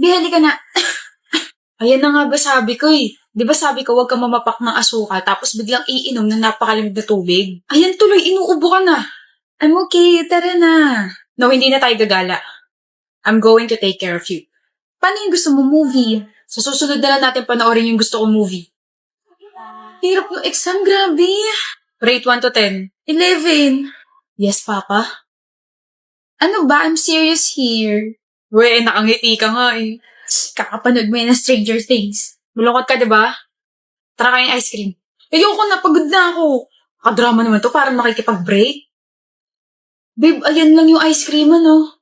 Sige, halika na. Ayan na nga ba sabi ko eh. Di ba sabi ko huwag ka mamapak ng asukal tapos biglang iinom ng napakalamig na tubig? Ayan tuloy, inuubo ka na. I'm okay, tara na. No, hindi na tayo gagala. I'm going to take care of you. Paano yung gusto mo movie? Sa susunod na lang natin panoorin yung gusto kong movie. Hirap ng exam, grabe. Rate 1 to 10. 11. Yes, Papa. Ano ba? I'm serious here. We, nakangiti ka nga eh. Kakapanood mo yan ng Stranger Things. Malungkot ka, diba? Tara kain ice cream. Ayoko na, pagod na ako. Kadrama naman to, parang makikipag-break. Babe, ayan lang yung ice cream, ano?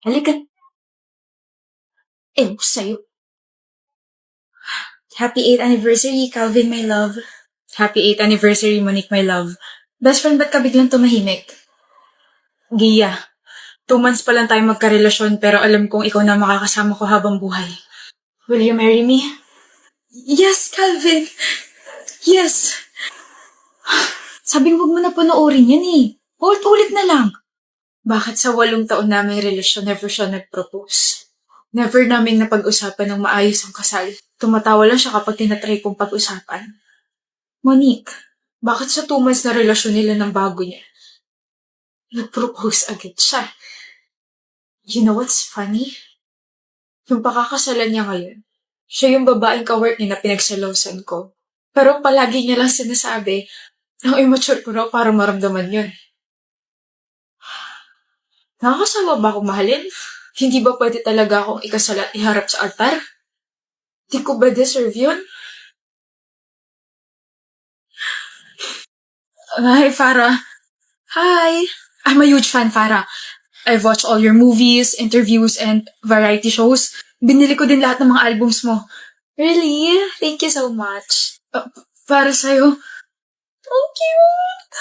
Halika. Sa'yo. Happy 8th anniversary, Calvin, my love. Happy 8th anniversary, Monique, my love. Best friend, ba't ka biglang tumahimik? Gia, 2 months pa lang tayo magkarelasyon pero alam kong ikaw na makakasama ko habang buhay. Will you marry me? Yes, Calvin. Yes. Sabi mo, huwag mo na panoorin yan eh. Ulit-ulit na lang. Bakit sa 8 taon naming relasyon never siya nag-propose? Never naming napag-usapan ng maayos ang kasal. Tumatawa lang siya kapag tinatry kong pag-usapan. Monique, bakit sa 2 months na relasyon nila ng bago niya? Nag-propose agad siya. You know what's funny? Yung pakakasalan niya ngayon, siya yung babaeng kawork niya na pinagsalosan ko. Pero palagi niya lang sinasabi, ang immature ko na para maramdaman yun. Nakakasawa ba akong mahalin? Hindi ba pwede talaga akong ikasal at iharap sa altar? Di ko ba deserve yun? Hi, Farah. Hi. I'm a huge fan, Farah. I've watched all your movies, interviews, and variety shows. Binili ko din lahat ng mga albums mo. Really? Thank you so much. Para sa'yo. Oh, cute!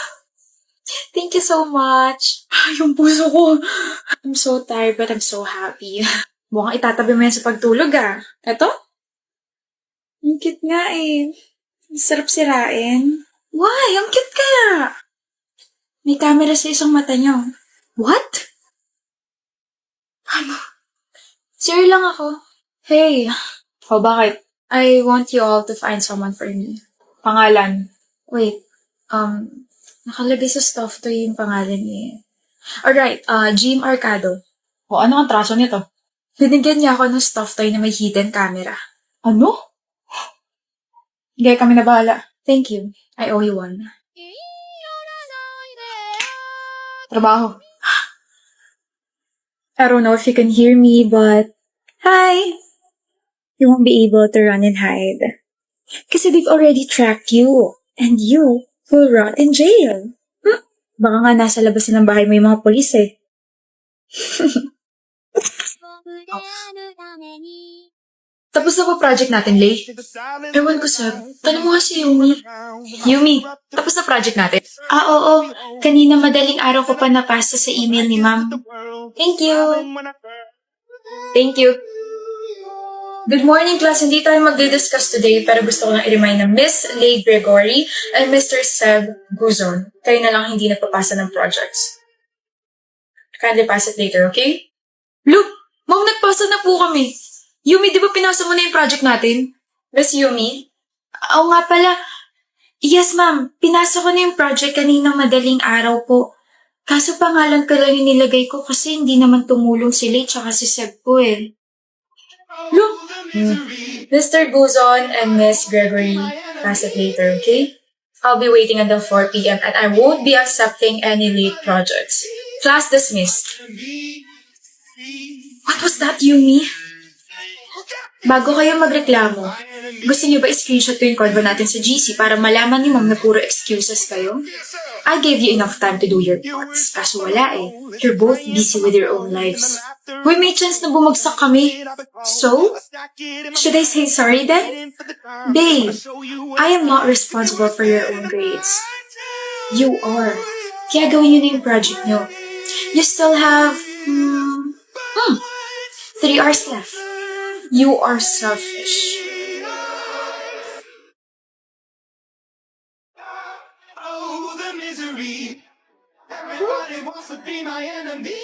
Thank you so much. Yung puso ko. I'm so tired but I'm so happy. Mukhang itatabi mo yan sa pagtulog ah. Eto? Ang cute nga eh. Ang sarap sirain. Why? Ang cute kaya. May camera sa isang mata niyo. What? Ano? Sure lang ako. Hey. Oh, bakit? I want you all to find someone for me. Pangalan. Wait. Nakalagay sa stuff to yung pangalan niya. Alright, Jim Arcado. O, ano ang traso nito? Binigyan niya ako ng stuff toy na may hidden camera. Ano? Hindi, kami na bahala. Thank you. I owe you one. Trabaho. I don't know if you can hear me, but... Hi! You won't be able to run and hide. Kasi they've already tracked you. And you will rot in jail. Baka nga nasa labas ng bahay mo yung mga polis eh. Tapos na ba project natin, Lay? Ewan ko, Sab. Tanong mo nga si Yumi. Yumi, tapos na project natin? Oo. Kanina madaling araw ko pa napasa sa email ni Ma'am. Thank you. Thank you. Good morning, class. Hindi tayo magdi-discuss today pero gusto ko lang i-remind na Miss Lay Gregory and Mr. Seb Guzon. Kayo na lang hindi nagpapasa ng projects. Kindly pass it later, okay? Look! Ma'am, nagpasa na po kami. Yumi, di ba pinasa mo na yung project natin? Miss Yumi? Oo nga pala. Yes, ma'am. Pinasa ko na yung project kaninang madaling araw po. Kaso pangalan ko lang yung nilagay ko kasi hindi naman tumulong si Lay tsaka si Seb po eh. Look! Mr. Guzon and Miss Gregory, pass it later, okay? I'll be waiting until 4 p.m. and I won't be accepting any late projects. Class dismissed. What was that, Yumi? Bago kayo magreklamo, gusto niyo ba i-screenshot ko yung convo natin sa GC para malaman ni Ma'am na puro excuses kayo? I gave you enough time to do your parts, kaso wala eh. You're both busy with your own lives. Uy, may chance na bumagsak kami. So? Should I say sorry then? Babe, I am not responsible for your own grades. You are. Kaya gawin niyo na yung project niyo. You still have, 3 hours left. You are selfish. Oh, the misery. Everybody wants to be my enemy.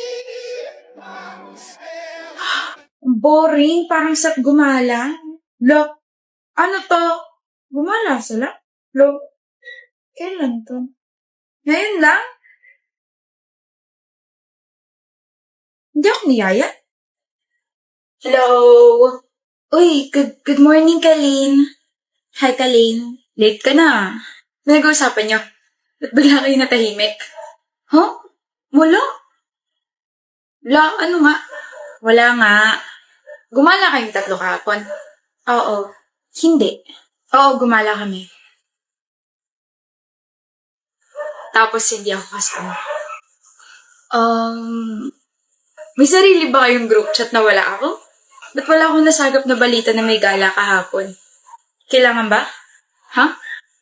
Boring, parang sat gumala. Lo, ano to? Gumala sila? Lo, kailan to? Ngayon lang? Hindi ako niyaya. Hello? Uy, good morning, Kalin. Hi, Kalin. Late ka na. Ano nag-uusapan niyo? Ba't bigla kayo natahimik? Huh? Wala? Wala, ano nga? Wala nga. Gumala kayong tatlo kahapon? Oo. Hindi. Oo, gumala kami. Tapos hindi ako kasama. May sarili ba kayong group chat na wala ako? Ba't wala akong nasagap na balita na may gala kahapon? Kailangan ba? Ha?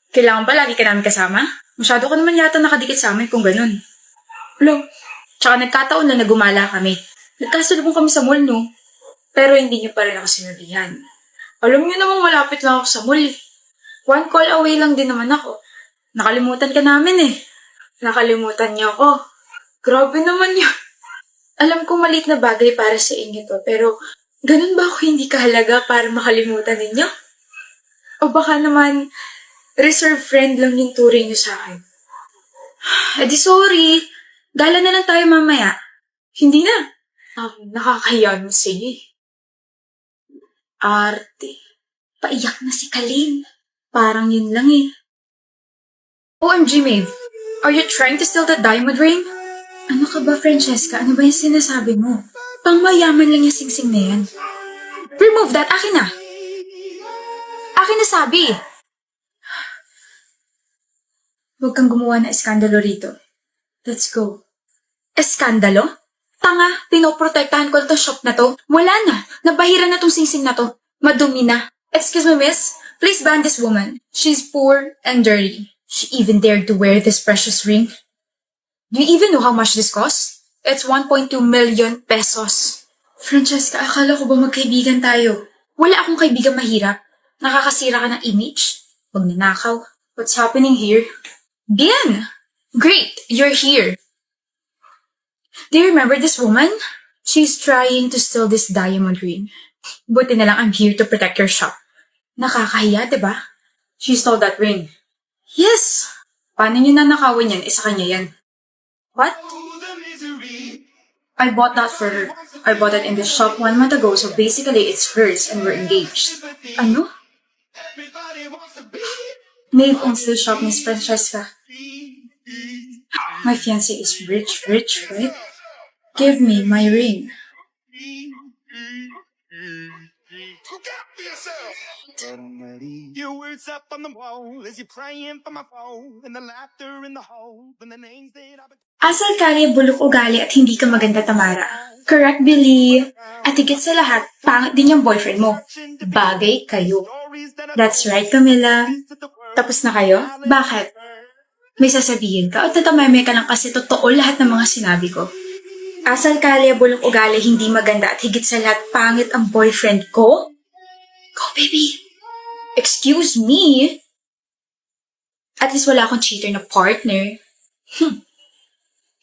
Kailangan ba lagi ka namin kasama? Masyado ka naman yata nakadikit sa amin kung ganun. Hello? Tsaka nagkataon na gumala kami. Nagkasalubong kami sa mall, no? Pero hindi niyo pa rin ako sinabihan. Alam niyo namang malapit lang ako sa mall. One call away lang din naman ako. Nakalimutan ka namin eh. Nakalimutan niyo ako. Grabe naman yun. Alam kong maliit na bagay para sa inyo to, pero ganun ba ako hindi kahalaga para makalimutan ninyo? O baka naman, reserve friend lang yung turing niyo sa akin. Di sorry. Gala na lang tayo mamaya. Hindi na. Nakakahiya mo sa'yo eh. Arte. Paiyak na si Kalin. Parang yun lang eh. OMG, Maeve. Are you trying to steal that diamond ring? Ano ka ba, Francesca? Ano ba yung sinasabi mo? Pangmayaman lang yung singsing na yan. Remove that! Akin na! Akin na sabi! Huwag kang gumawa na eskandalo rito. Let's go. Eskandalo? Tanga, pinoprotektahan ko na tong shop na to. Wala na. Nabahira na tong singsing na to. Madumi na. Excuse me, miss. Please ban this woman. She's poor and dirty. She even dared to wear this precious ring. Do you even know how much this costs? It's 1.2 million pesos. Francesca, akala ko ba magkaibigan tayo? Wala akong kaibigan mahirap. Nakakasira ka ng image. Huwag nanakaw. What's happening here? Bien! Great! You're here. Do you remember this woman? She's trying to steal this diamond ring. Buti na lang I'm here to protect your shop. Nakakahiya, diba? She stole that ring. Yes! Paano niyo nanakawin yan? Isa kanya yan. What? I bought that for her. I bought it in the shop 1 month ago, so basically it's hers and we're engaged. Ano? Maeve owns the shop, Miss Francesca. My fiancé is rich, right? Give me my ring. Your words up on the wall as you're praying for my phone and the laughter in the hole and the names that I've been... Asal kaya bulok ugali at hindi ka maganda, Tamara. Correct, Billy. At higit sa lahat, pangit din yung boyfriend mo. Bagay kayo. That's right, Camila. Tapos na kayo? Bakit? May sasabihin ka o tatameme ka lang kasi totoo lahat ng mga sinabi ko. Asal kaya bulok ugali hindi maganda at higit sa lahat pangit ang boyfriend ko? Go, baby. Excuse me? At least wala akong cheater na partner.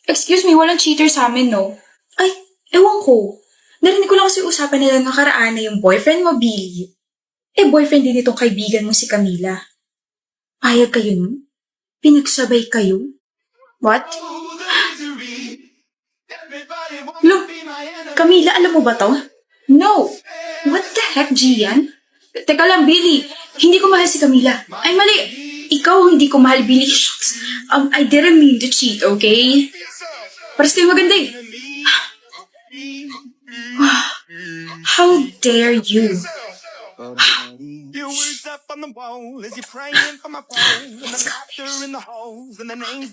Excuse me, walang cheater sa amin, no? Ay, ewan ko. Narinig ko lang kasi usapan nila nakaraan na yung boyfriend mo, Billy. Boyfriend din itong kaibigan mo si Camila. Payag kayo nun? Pinagsabay kayo? What? Look, Camila, alam mo ba to? No! What the heck, Gian? Teka lang, Billy. Hindi ko mahal si Camila. Ay, mali. Ikaw hindi ko mahal, Billy. Shucks. I didn't mean to cheat, okay? Paras kayo maganda eh. How dare you?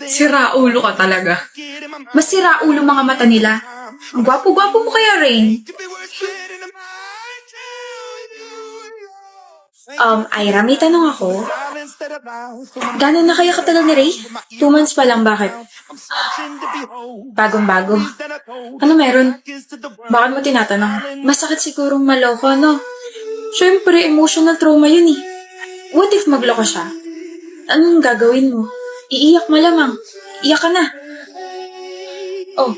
Sira ulo ka talaga. Mas sira ulo mga mata nila. Ang gwapo-gwapo mo kaya, Rain. Ira, may tanong ako. Gano'n na kaya katagal ni Ray? 2 months pa lang, bakit? Bagong-bago. Ano meron? Bakit mo tinatanong? Masakit sigurong maloko, no? Siyempre, emotional trauma yun eh. What if magloko siya? Anong gagawin mo? Iiyak malamang. Iyak ka na. Oh.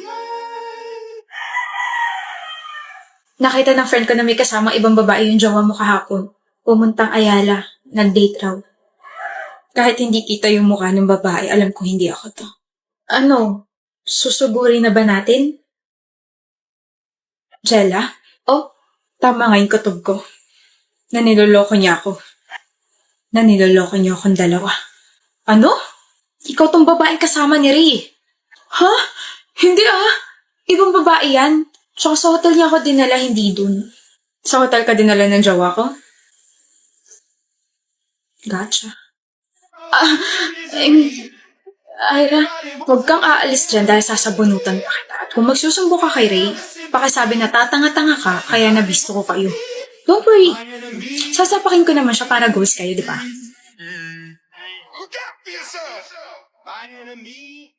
Nakita ng friend ko na may kasamang ibang babae yung jowa mo kahapon. Pumuntang Ayala. Nag-date raw. Kahit hindi kita yung mukha ng babae, alam ko hindi ako to. Ano? Susuguri na ba natin? Jella? Oh, tama nga yung kutob ko. Naniloloko niya ako. Naniloloko niyo akong dalawa. Ano? Ikaw tong babaeng kasama ni Ray. Ha? Hindi ah. Ibang babae yan. Tsaka sa hotel niya ako dinala, hindi dun. Sa hotel ka dinala ng jowa ko? Gotcha. Ah, Ira, huwag kang aalis dyan dahil sasabunutan pa kita. At kung magsusumbo ka kay Ray, pakisabi na tatanga-tanga ka, kaya nabisto ko kayo. Don't worry. Sasapakin ko naman siya para goals kayo, di ba? Look out for yourself! My enemy